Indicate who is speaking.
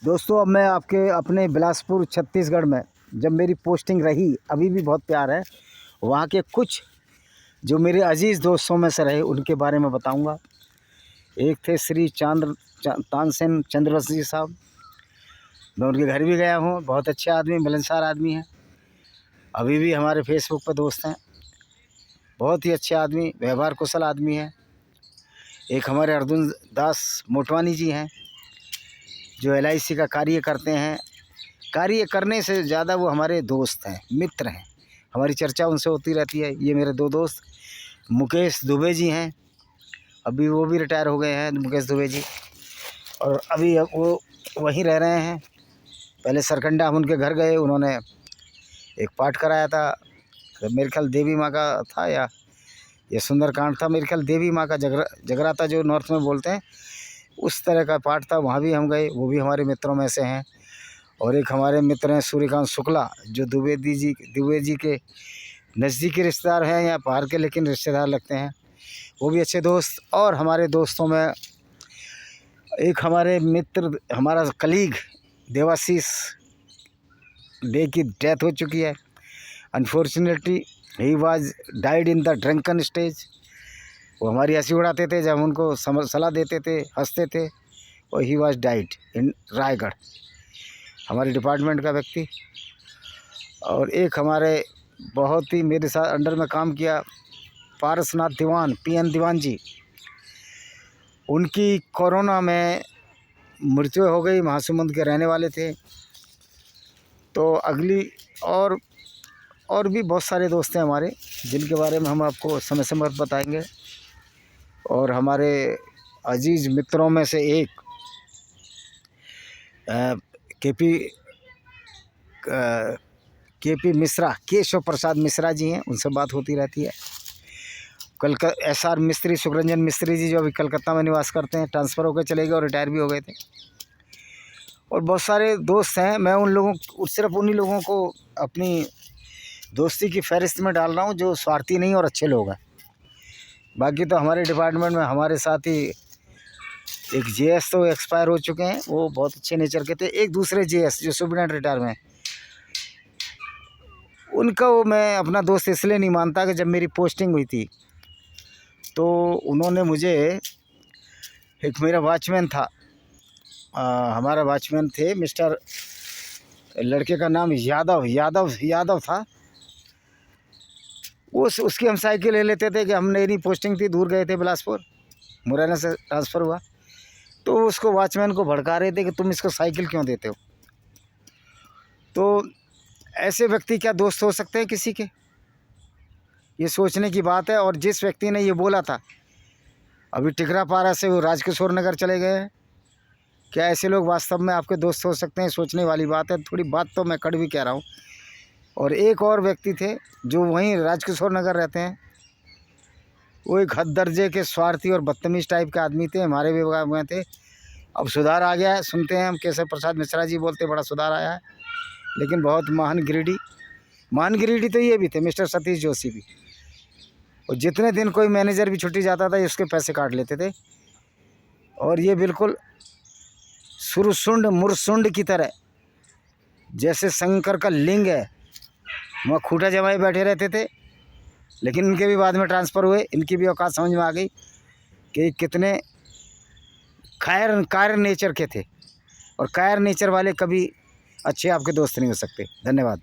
Speaker 1: दोस्तों, अब मैं आपके अपने बिलासपुर छत्तीसगढ़ में जब मेरी पोस्टिंग रही, अभी भी बहुत प्यार है, वहाँ के कुछ जो मेरे अजीज़ दोस्तों में से रहे उनके बारे में बताऊंगा। एक थे श्री तानसेन चंद्रवंशी जी साहब। मैं उनके घर भी गया हूँ। बहुत अच्छे आदमी, मिलनसार आदमी हैं। अभी भी हमारे फेसबुक पर दोस्त हैं। बहुत ही अच्छे आदमी, व्यवहार कुशल आदमी हैं। एक हमारे अर्जुन दास मोटवानी जी हैं, जो LIC का कार्य करते हैं। कार्य करने से ज़्यादा वो हमारे दोस्त हैं, मित्र हैं। हमारी चर्चा उनसे होती रहती है। ये मेरे दो दोस्त मुकेश दुबे जी हैं, अभी वो भी रिटायर हो गए हैं, मुकेश दुबे जी, और अभी वो वहीं रह रहे हैं। पहले सरकंडा हम उनके घर गए, उन्होंने एक पाठ कराया था, मेरे ख्याल देवी माँ का था या ये सुंदरकांड था, मेरे ख्याल देवी माँ का जगराता जो नॉर्थ में बोलते हैं, उस तरह का पाठ था। वहाँ भी हम गए, वो भी हमारे मित्रों में से हैं। और एक हमारे मित्र हैं सूर्यकांत शुक्ला, जो दुबे जी के नज़दीकी रिश्तेदार हैं या बाहर के, लेकिन रिश्तेदार लगते हैं। वो भी अच्छे दोस्त। और हमारे दोस्तों में एक हमारे मित्र, हमारा कलीग देवाशीष डे की डेथ हो चुकी है। Unfortunately he was died in the drunken stage. वो हमारी हंसी उड़ाते थे, जब उनको सलाह देते थे हंसते थे। और he was died in Raigarh, हमारे डिपार्टमेंट का व्यक्ति। और एक हमारे बहुत ही मेरे साथ अंडर में काम किया, पारसनाथ दीवान, PN दीवान जी, उनकी कोरोना में मृत्यु हो गई। महासमुंद के रहने वाले थे। तो अगली और भी बहुत सारे दोस्त हैं हमारे, जिनके बारे में हम आपको समय समय पर बताएंगे। और हमारे अजीज़ मित्रों में से एक KP मिश्रा, केशव प्रसाद मिश्रा जी हैं, उनसे बात होती रहती है। SR मिस्त्री, सुखरंजन मिस्त्री जी, जो अभी कलकत्ता में निवास करते हैं, ट्रांसफ़र होकर चले गए और रिटायर भी हो गए थे। और बहुत सारे दोस्त हैं। मैं सिर्फ उन्हीं लोगों को अपनी दोस्ती की फहरिस्त में डाल रहा हूँ जो स्वार्थी नहीं और अच्छे लोग हैं। बाकी तो हमारे डिपार्टमेंट में हमारे साथ ही एक JS तो एक्सपायर हो चुके हैं, वो बहुत अच्छे नेचर के थे। एक दूसरे JS जो सुप्रीडेंट रिटायर में, उनका वो मैं अपना दोस्त इसलिए नहीं मानता कि जब मेरी पोस्टिंग हुई थी तो उन्होंने मुझे, एक मेरा वॉचमैन था, हमारा वॉचमैन थे मिस्टर, लड़के का नाम यादव था। उसकी हम साइकिल ले लेते थे कि हम नई पोस्टिंग थी, दूर गए थे, बिलासपुर मुरैना से ट्रांसफ़र हुआ। तो उसको वॉचमैन को भड़का रहे थे कि तुम इसको साइकिल क्यों देते हो। तो ऐसे व्यक्ति क्या दोस्त हो सकते हैं किसी के, ये सोचने की बात है। और जिस व्यक्ति ने ये बोला था, अभी टिकरापारा से वो राजकिशोर नगर चले गए हैं, क्या ऐसे लोग वास्तव में आपके दोस्त हो सकते हैं? सोचने वाली बात है। थोड़ी बात तो मैं कड़वी कह रहा हूँ। और एक और व्यक्ति थे जो वहीं राजकिशोर नगर रहते हैं, वो एक हद दर्जे के स्वार्थी और बदतमीज़ टाइप के आदमी थे, हमारे विभाग में थे। अब सुधार आ गया है, सुनते हैं हम, केशव प्रसाद मिश्रा जी बोलते बड़ा सुधार आया है, लेकिन बहुत महान गिरीडी तो ये भी थे, मिस्टर सतीश जोशी भी। और जितने दिन कोई मैनेजर भी छुट्टी जाता था, उसके पैसे काट लेते थे। और ये बिल्कुल सुरसुंड मुरसुंड की तरह, जैसे शंकर का लिंग है, वहाँ खूंटा जमाए बैठे रहते थे। लेकिन इनके भी बाद में ट्रांसफ़र हुए, इनकी भी औकात समझ में आ गई कि कितने कायर नेचर के थे। और कायर नेचर वाले कभी अच्छे आपके दोस्त नहीं हो सकते। धन्यवाद।